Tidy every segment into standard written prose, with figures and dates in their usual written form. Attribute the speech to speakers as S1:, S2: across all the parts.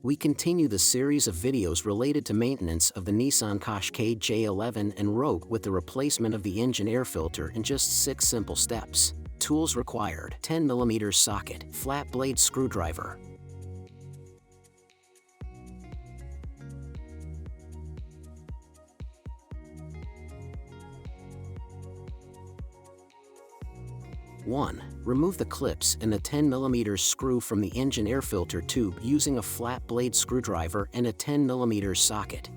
S1: We continue the series of videos related to maintenance of the Nissan Qashqai J11 and Rogue with the replacement of the engine air filter in just 6 simple steps. Tools required: 10mm socket, flat blade screwdriver, remove the clips and the 10mm screw from the engine air filter tube using a flat blade screwdriver and a 10mm socket.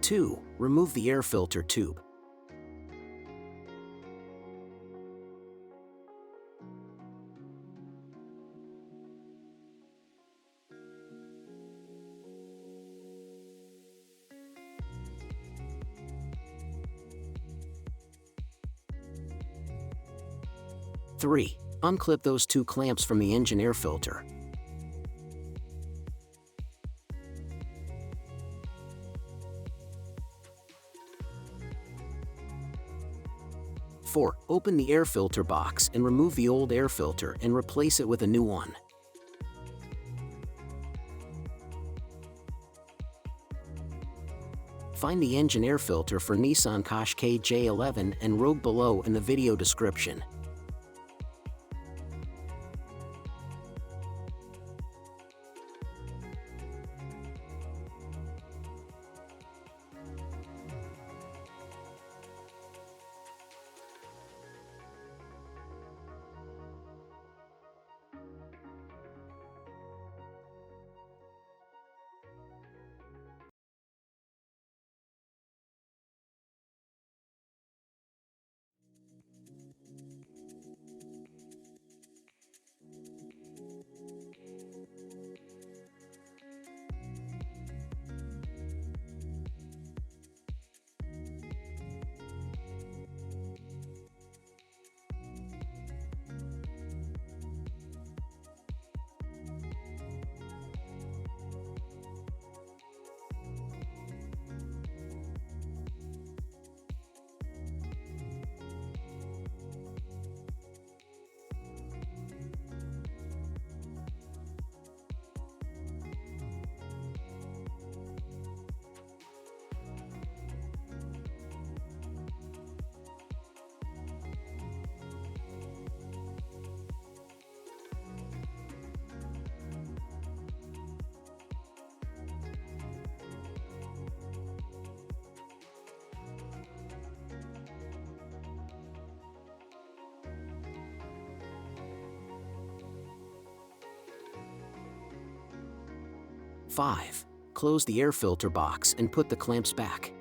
S1: 2. Remove the air filter tube. 3. Unclip those 2 clamps from the engine air filter. 4. Open the air filter box and remove the old air filter and replace it with a new one. Find the engine air filter for Nissan Qashqai J11 and Rogue below in the video description. Five. Close the air filter box and put the clamps back.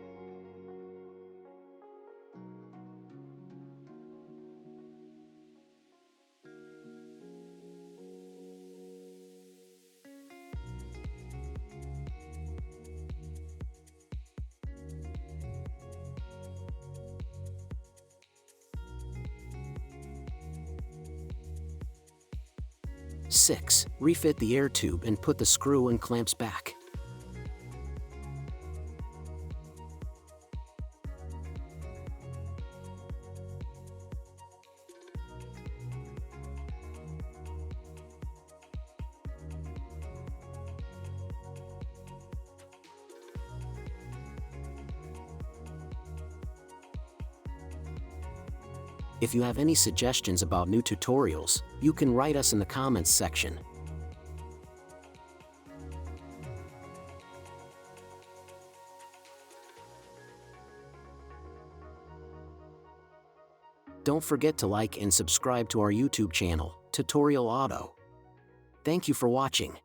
S1: Six. Refit the air tube and put the screw and clamps back. If you have any suggestions about new tutorials, you can write us in the comments section. Don't forget to like and subscribe to our YouTube channel, Tutorial Auto. Thank you for watching.